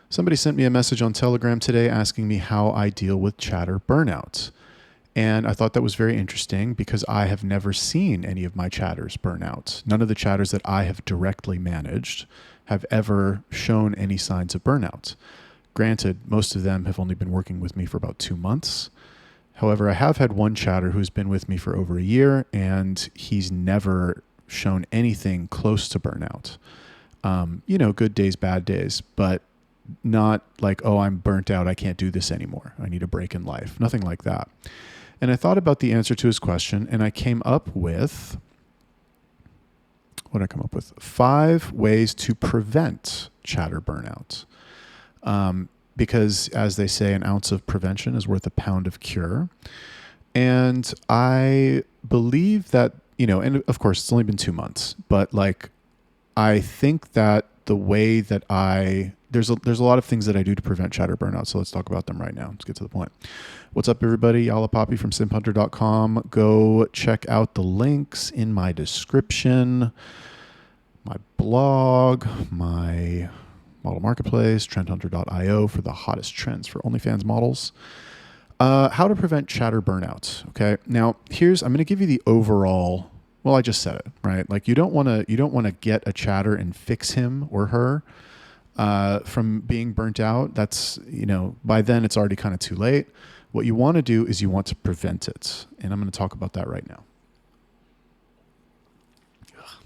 Somebody sent me a message on Telegram today asking me how I deal with chatter burnout. And I thought that was very interesting because I have never seen any of my chatters burn out. None of the chatters that I have directly managed have ever shown any signs of burnout. Granted, most of them have only been working with me for about 2 months. However, I have had one chatter who's been with me for over a year, and he's never shown anything close to burnout. Good days, bad days, but not like, oh, I'm burnt out. I can't do this anymore. I need a break in life. Nothing like that. And I thought about the answer to his question, and I came up with, what did I come up with? 5 ways to prevent chatter burnout. Because as they say, an ounce of prevention is worth a pound of cure. And I believe that, and of course it's only been 2 months, but like, I think that the way that there's a lot of things that I do to prevent chatter burnout. So let's talk about them right now. Let's get to the point. What's up, everybody? Yala Poppy from simphunter.com. Go check out the links in my description, my blog, my model marketplace, trendhunter.io for the hottest trends for OnlyFans models. How to prevent chatter burnout. Okay. Now I'm going to give you the overall. Well, I just said it, right? Like you don't want to get a chatter and fix him or her from being burnt out. That's, by then it's already kind of too late. What you want to do is you want to prevent it. And I'm going to talk about that right now. Ugh.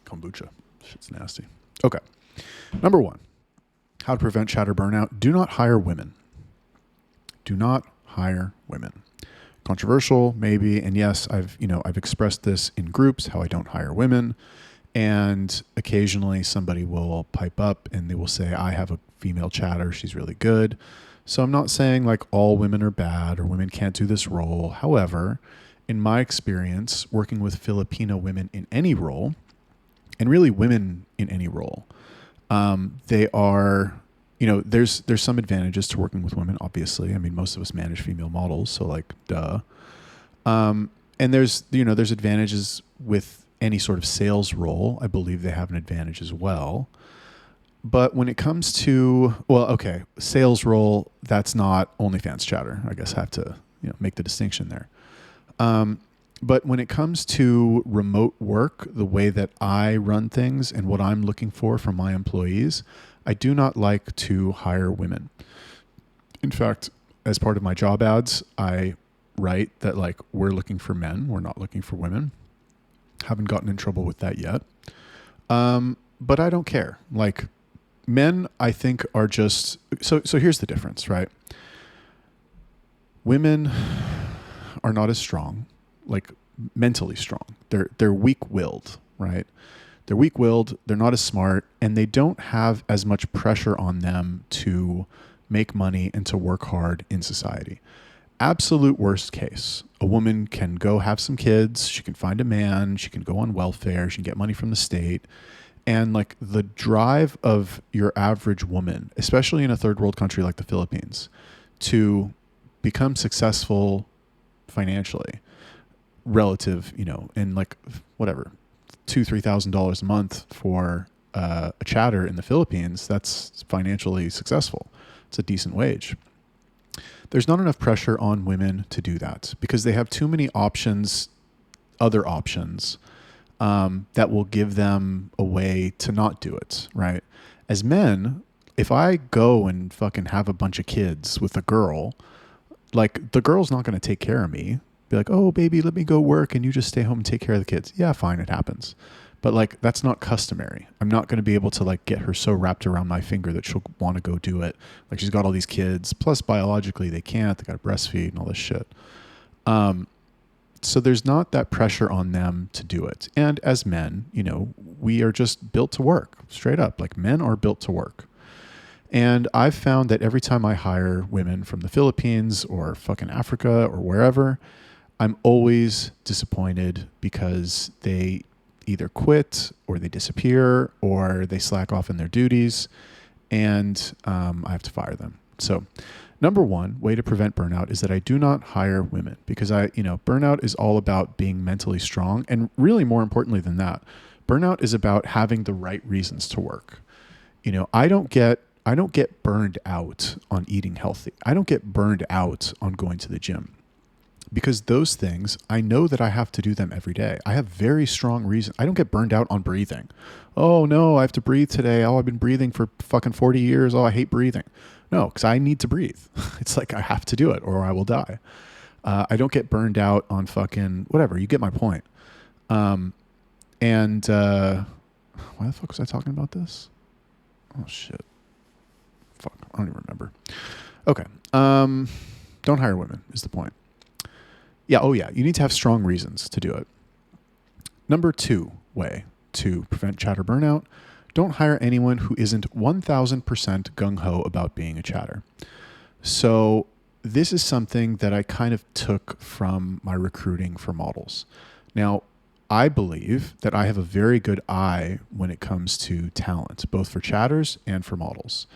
Kombucha. Shit's nasty. Okay. Number 1, how to prevent chatter burnout. Do not hire women. Do not hire women. Controversial, maybe. And yes, I've expressed this in groups, how I don't hire women. And occasionally somebody will pipe up and they will say, I have a female chatter. She's really good. So I'm not saying like all women are bad or women can't do this role. However, in my experience, working with Filipino women in any role, and really women in any role, they are, there's some advantages to working with women, obviously. I mean, most of us manage female models, so like, duh. And there's advantages with any sort of sales role. I believe they have an advantage as well. But when it comes to, sales role, that's not OnlyFans chatter. I guess I have to, make the distinction there. But when it comes to remote work, the way that I run things and what I'm looking for from my employees, I do not like to hire women. In fact, as part of my job ads, I write that like we're looking for men. We're not looking for women. Haven't gotten in trouble with that yet. But I don't care. Like men, I think are just, so here's the difference, right? Women are not as strong, like mentally strong. They're weak-willed, right? They're weak-willed, they're not as smart, and they don't have as much pressure on them to make money and to work hard in society. Absolute worst case, a woman can go have some kids, she can find a man, she can go on welfare, she can get money from the state. And like the drive of your average woman, especially in a third world country like the Philippines, to become successful financially, relative, in like whatever, $2,000-$3,000 a month for a chatter in the Philippines, that's financially successful. It's a decent wage. There's not enough pressure on women to do that because they have too many options, other options, that will give them a way to not do it, right? As men, if I go and fucking have a bunch of kids with a girl, like the girl's not going to take care of me. Be like, oh, baby, let me go work and you just stay home and take care of the kids. Yeah, fine, it happens. But like, that's not customary. I'm not going to be able to like get her so wrapped around my finger that she'll want to go do it. Like she's got all these kids, plus biologically they can't, they got to breastfeed and all this shit. So there's not that pressure on them to do it. And as men, we are just built to work, straight up. Like men are built to work. And I've found that every time I hire women from the Philippines or fucking Africa or wherever, I'm always disappointed because they either quit or they disappear or they slack off in their duties, and I have to fire them. So number 1 way to prevent burnout is that I do not hire women because burnout is all about being mentally strong. And really more importantly than that, burnout is about having the right reasons to work. I I don't get burned out on eating healthy. I don't get burned out on going to the gym, because those things, I know that I have to do them every day. I have very strong reason. I don't get burned out on breathing. Oh no, I have to breathe today. Oh, I've been breathing for fucking 40 years. Oh, I hate breathing. No, because I need to breathe. It's like I have to do it or I will die. I don't get burned out on fucking whatever. You get my point. And why the fuck was I talking about this? Oh shit. Fuck. I don't even remember. Okay. Don't hire women is the point. Yeah. Oh yeah. You need to have strong reasons to do it. Number 2 way to prevent chatter burnout: don't hire anyone who isn't 1000% gung-ho about being a chatter. So this is something that I kind of took from my recruiting for models. Now, I believe that I have a very good eye when it comes to talent, both for chatters and for models.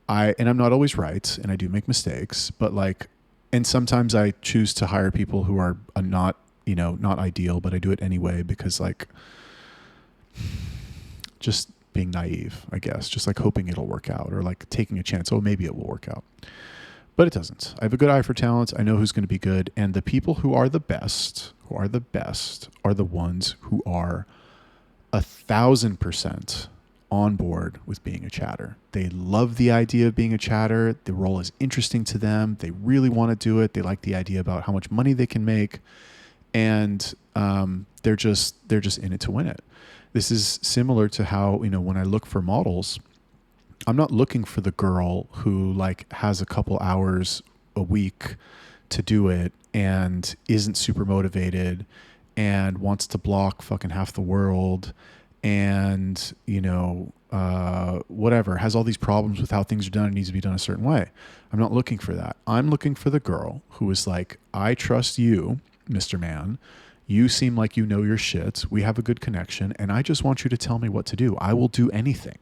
And I'm not always right, and I do make mistakes, but and sometimes I choose to hire people who are not ideal, but I do it anyway because just being naive, I guess, just hoping it'll work out, or taking a chance. Oh, maybe it will work out. But it doesn't. I have a good eye for talent. I know who's going to be good. And the people who are the best are the ones who are 1000% on board with being a chatter. They love the idea of being a chatter. The role is interesting to them. They really want to do it. They like the idea about how much money they can make. And they're just in it to win it. This is similar to how, when I look for models, I'm not looking for the girl who has a couple hours a week to do it and isn't super motivated and wants to block fucking half the world and, whatever, has all these problems with how things are done and needs to be done a certain way. I'm not looking for that. I'm looking for the girl who is I trust you, Mr. Man. You seem like you know your shit. We have a good connection, and I just want you to tell me what to do. I will do anything.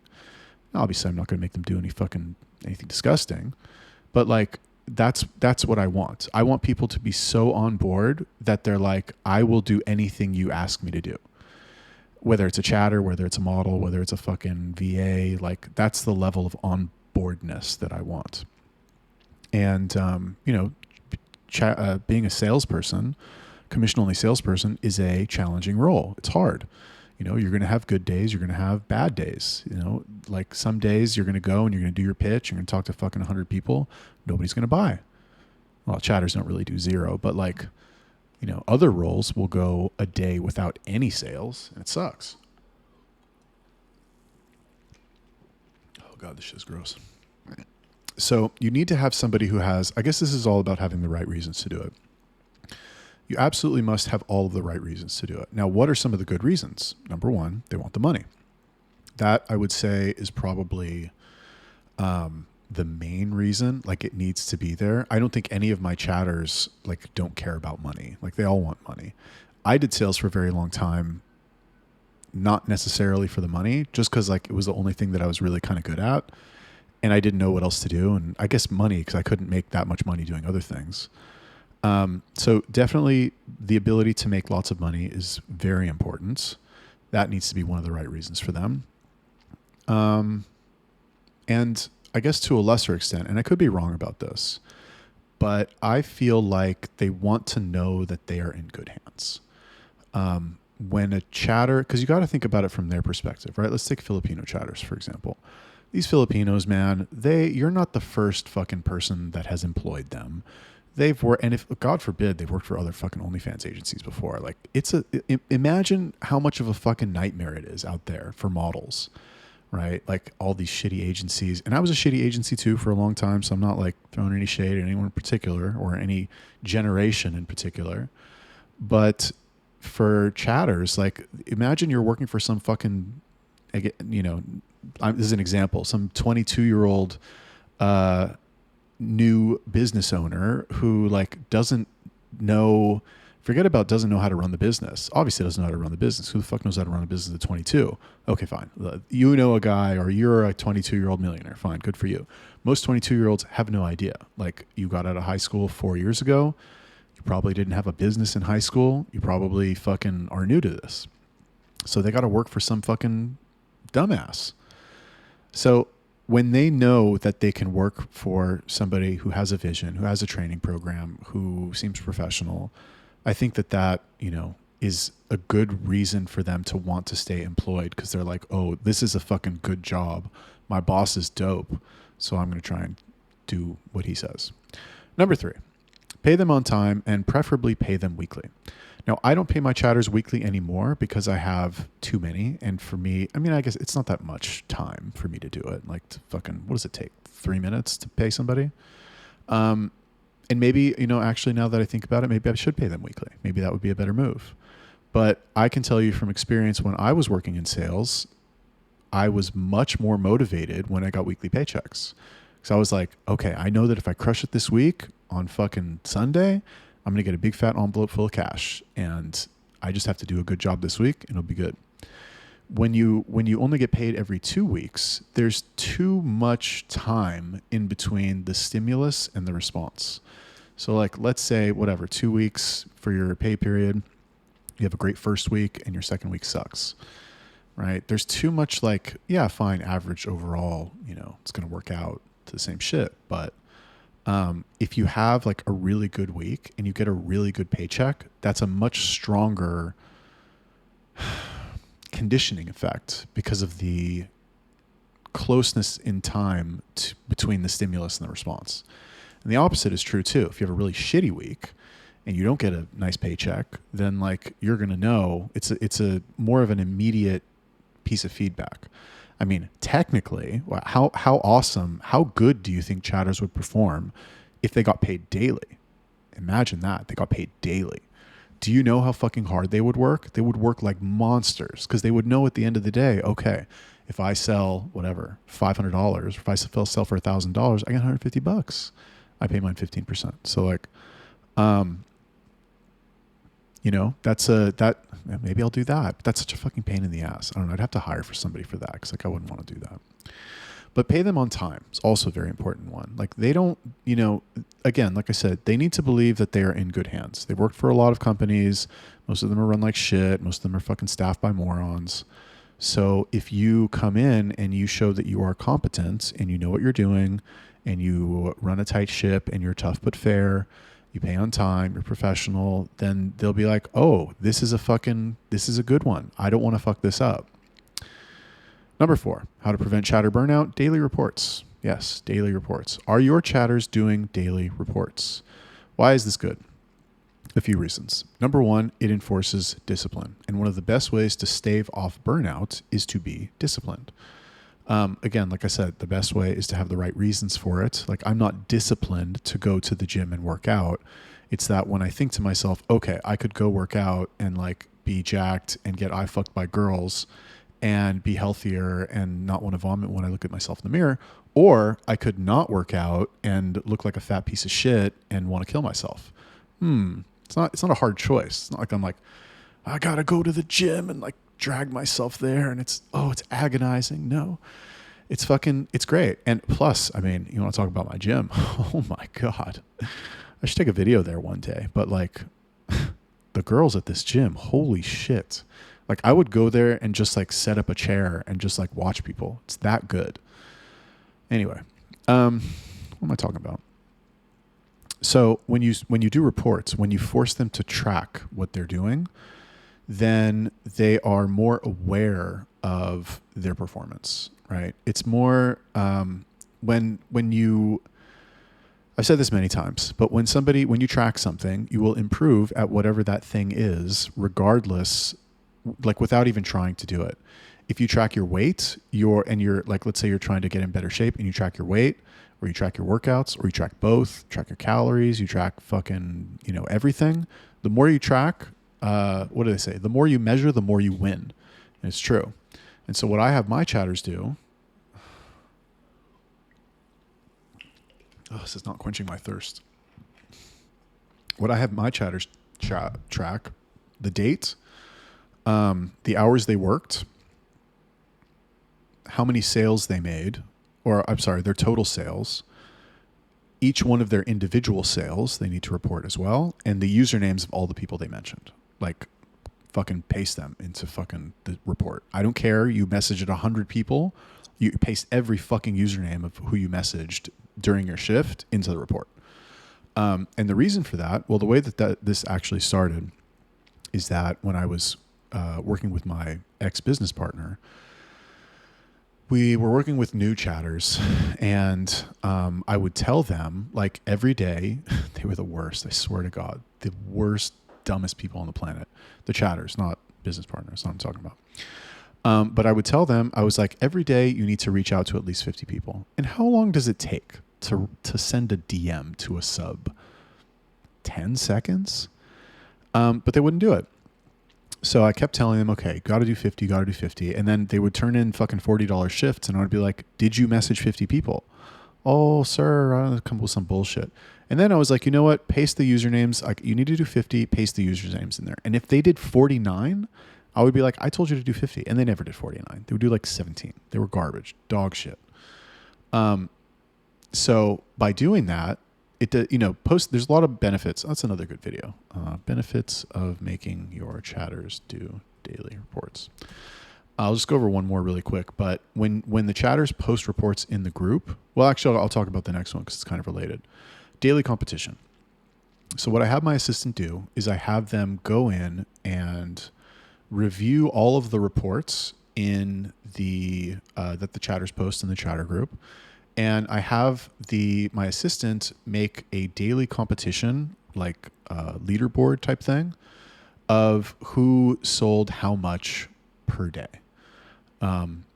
Obviously, I'm not going to make them do anything disgusting, but that's what I want. I want people to be so on board that they're I will do anything you ask me to do. Whether it's a chatter, whether it's a model, whether it's a fucking VA, that's the level of on boardness that I want. And, being a salesperson, commission-only salesperson, is a challenging role. It's hard. You're going to have good days. You're going to have bad days. Some days you're going to go and you're going to do your pitch. You're going to talk to fucking 100 people. Nobody's going to buy. Well, chatters don't really do zero, but other roles will go a day without any sales, and it sucks. Oh God, this shit's gross. So you need to have somebody who has, I guess this is all about having the right reasons to do it. You absolutely must have all of the right reasons to do it. Now, what are some of the good reasons? Number 1, they want the money. That, I would say, is probably the main reason. It needs to be there. I don't think any of my chatters don't care about money. They all want money. I did sales for a very long time, not necessarily for the money, just because it was the only thing that I was really kind of good at, and I didn't know what else to do. And I guess money, because I couldn't make that much money doing other things. So definitely the ability to make lots of money is very important. That needs to be one of the right reasons for them. And I guess to a lesser extent, and I could be wrong about this, but I feel like they want to know that they are in good hands. When a chatter, because you got to think about it from their perspective, right? Let's take Filipino chatters, for example. These Filipinos, man, you're not the first fucking person that has employed them. They've worked, and if God forbid they've worked for other fucking OnlyFans agencies before, imagine how much of a fucking nightmare it is out there for models, right? All these shitty agencies, and I was a shitty agency too for a long time. So I'm not throwing any shade at anyone in particular or any generation in particular, but for chatters, imagine you're working for some fucking, this is an example, some 22-year-old, new business owner who doesn't know how to run the business. Obviously doesn't know how to run the business. Who the fuck knows how to run a business at 22? Okay, fine. A guy, or you're a 22-year-old millionaire. Fine, good for you. Most 22-year-olds have no idea. You got out of high school 4 years ago. You probably didn't have a business in high school. You probably fucking are new to this. So they got to work for some fucking dumbass. So when they know that they can work for somebody who has a vision, who has a training program, who seems professional, I think that, is a good reason for them to want to stay employed, because they're like, oh, this is a fucking good job. My boss is dope. So I'm going to try and do what he says. Number 3, pay them on time and preferably pay them weekly. Now, I don't pay my chatters weekly anymore because I have too many. And for me, I guess it's not that much time for me to do it. Like, what does it take? 3 minutes to pay somebody? And maybe, actually, now that I think about it, maybe I should pay them weekly. Maybe that would be a better move. But I can tell you from experience, when I was working in sales, I was much more motivated when I got weekly paychecks. So I was like, okay, I know that if I crush it this week on fucking Sunday, I'm going to get a big fat envelope full of cash, and I just have to do a good job this week and it'll be good. When you only get paid every 2 weeks, there's too much time in between the stimulus and the response. So like, let's say 2 weeks for your pay period, you have a great first week and your second week sucks, right? There's too much fine, average overall, it's going to work out to the same shit. But if you have like a really good week and you get a really good paycheck, that's a much stronger conditioning effect because of the closeness in time between the stimulus and the response. And the opposite is true too. If you have a really shitty week and you don't get a nice paycheck, then like you're going to know it's a more of an immediate piece of feedback. I mean, technically, how awesome, how good do you think chatters would perform if they got paid daily? Imagine that. They got paid daily. Do you know how fucking hard they would work? They would work like monsters, because they would know at the end of the day, okay, if I sell $500, or if I sell for $1,000, I get $150. I pay mine 15%. So like, maybe I'll do that. But that's such a fucking pain in the ass. I don't know. I'd have to hire for somebody for that, because like I wouldn't want to do that. But pay them on time. It's also a very important one. Like they don't, again, like I said, they need to believe that they are in good hands. They've worked for a lot of companies. Most of them are run like shit. Most of them are fucking staffed by morons. So if you come in and you show that you are competent and you know what you're doing and you run a tight ship and you're tough but fair, you pay on time, you're professional, then they'll be like, oh, this is a good one. I don't want to fuck this up. Number 4, how to prevent chatter burnout, daily reports. Yes, daily reports. Are your chatters doing daily reports? Why is this good? A few reasons. Number 1, it enforces discipline. And one of the best ways to stave off burnout is to be disciplined. Again, like I said, the best way is to have the right reasons for it. Like I'm not disciplined to go to the gym and work out. It's that when I think to myself, okay, I could go work out and like be jacked and get eye fucked by girls and be healthier and not want to vomit when I look at myself in the mirror, or I could not work out and look like a fat piece of shit and want to kill myself. It's not a hard choice. It's not like I'm like, I gotta go to the gym and like drag myself there and it's agonizing. No, it's great. And plus, I mean, you want to talk about my gym? Oh my God. I should take a video there one day, but like the girls at this gym, holy shit. Like I would go there and just like set up a chair and just like watch people. It's that good. Anyway, what am I talking about? So when you do reports, when you force them to track what they're doing, then they are more aware of their performance, right? It's more when you, I've said this many times, but when you track something, you will improve at whatever that thing is, regardless, like without even trying to do it. If you track your weight, you're like, let's say you're trying to get in better shape and you track your weight, or you track your workouts, or you track both, track your calories, you track fucking, everything. The more you track, what do they say? The more you measure, the more you win. And it's true. And so what I have my chatters do, this is not quenching my thirst. What I have my chatters track, the date, the hours they worked, how many sales they made, or I'm sorry, their total sales, each one of their individual sales they need to report as well, and the usernames of all the people they mentioned. Like fucking paste them into fucking the report. I don't care. You message it 100 people, You paste every fucking username of who you messaged during your shift into the report. And the reason for that, well, the way that this actually started is that when I was working with my ex-business partner, we were working with new chatters, and I would tell them, like, every day, they were the worst. I swear to God, the worst, dumbest people on the planet. The chatters, not business partners. That's what I'm talking about. But I would tell them, I was like, every day you need to reach out to at least 50 people. And how long does it take to send a DM to a sub? 10 seconds? But they wouldn't do it. So I kept telling them, okay, got to do 50, got to do 50. And then they would turn in fucking $40 shifts, and I would be like, did you message 50 people? Oh, sir, I don't know, come up with some bullshit. And then I was like, you know what? Paste the usernames. Like, you need to do 50, paste the usernames in there. And if they did 49, I would be like, I told you to do 50. And they never did 49. They would do like 17. They were garbage, dog shit. So by doing that, there's a lot of benefits. That's another good video. Benefits of making your chatters do daily reports. I'll just go over one more really quick. But when the chatters post reports in the group, well, actually, I'll talk about the next one because it's kind of related. Daily competition. So what I have my assistant do is I have them go in and review all of the reports in the that the chatters post in the chatter group. And I have my assistant make a daily competition, like a leaderboard type thing, of who sold how much per day.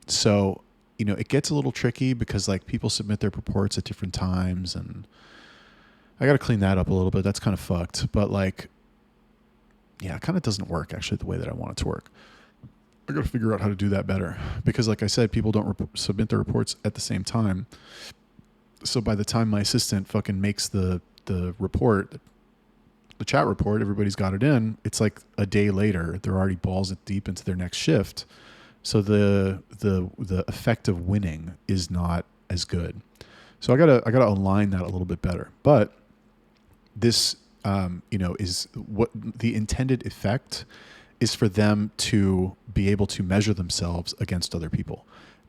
So, it gets a little tricky because like people submit their reports at different times, and I got to clean that up a little bit. That's kind of fucked. But like, yeah, it kind of doesn't work actually the way that I want it to work. I got to figure out how to do that better because, like I said, people don't submit their reports at the same time. So by the time my assistant fucking makes the report, the chat report, everybody's got it in. It's like a day later, they're already balls deep into their next shift. So the effect of winning is not as good. So I gotta align that a little bit better. But this, is what the intended effect is for them to be able to measure themselves against other people.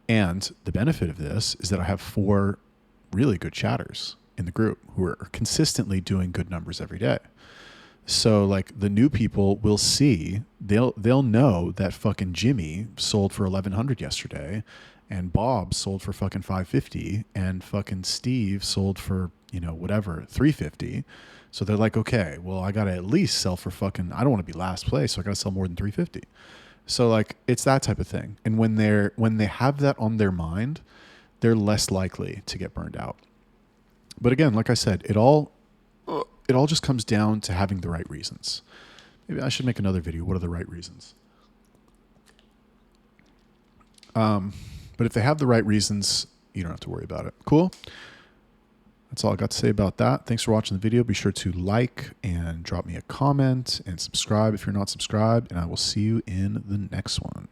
And the benefit of this is that I have 4 really good chatters in the group who are consistently doing good numbers every day. So like the new people will see, they'll know that fucking Jimmy sold for 1,100 yesterday, and Bob sold for fucking 550, and fucking Steve sold for, whatever, 350. So they're like, okay, well, I got to at least sell for fucking, I don't want to be last place, so I got to sell more than 350. So like, it's that type of thing. And when they have that on their mind, they're less likely to get burned out. But again, like I said, it all just comes down to having the right reasons. Maybe I should make another video. What are the right reasons? But if they have the right reasons, you don't have to worry about it. Cool. That's all I got to say about that. Thanks for watching the video. Be sure to like and drop me a comment and subscribe if you're not subscribed, and I will see you in the next one.